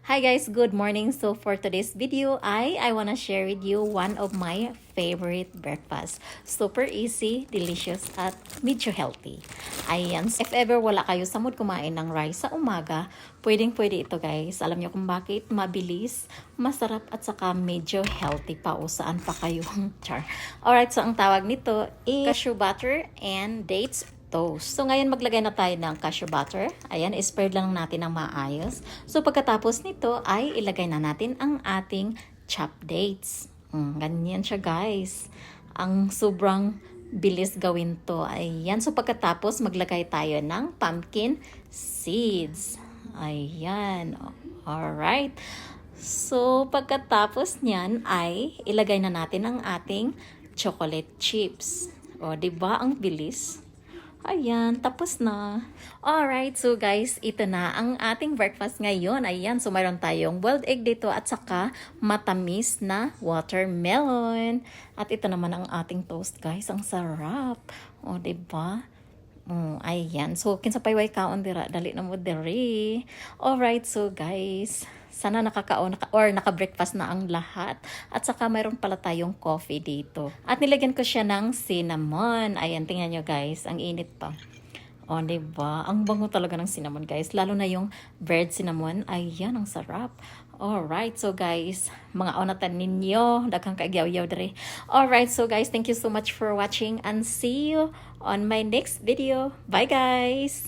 Hi guys, good morning. So for today's video I wanna share with you one of my favorite breakfast. Super easy, delicious at medyo healthy. Ayan, if ever wala kayo sa mood kumain ng rice sa umaga, pwedeng-pwede ito guys. Alam niyo kung bakit? Mabilis, masarap at saka medyo healthy pa o saan pa kayong char. Alright, so ang tawag nito is cashew butter and dates toast. So, ngayon maglagay na tayo ng cashew butter. Ayan, spread lang natin ng maayos. So, pagkatapos nito ay ilagay na natin ang ating chopped dates. Ganyan siya guys. Ang sobrang bilis gawin to. Ayan, so pagkatapos maglagay tayo ng pumpkin seeds. Ayan, alright. So, pagkatapos niyan ay ilagay na natin ang ating chocolate chips. O, diba ang bilis? Ayan, tapos na. Alright, so guys, ito na ang ating breakfast ngayon. Ayan, so mayroon tayong boiled egg dito at saka matamis na watermelon. At ito naman ang ating toast, guys. Ang sarap. O, diba? Ayan. So, kinsa payway kaon dira, dali na mo diri. Alright, so guys, sana nakakaon or naka-breakfast na ang lahat. At saka mayroon pala tayong coffee dito. At nilagyan ko siya ng cinnamon. Ayan, tingnan nyo guys, ang init pa. O, diba? Ang bango talaga ng cinnamon guys. Lalo na yung bread cinnamon. Ayan, ang sarap. Alright, so guys, mga onatan ninyo, daghang kaagyaw-yaw dere. Alright, so guys, thank you so much for watching and see you on my next video. Bye guys!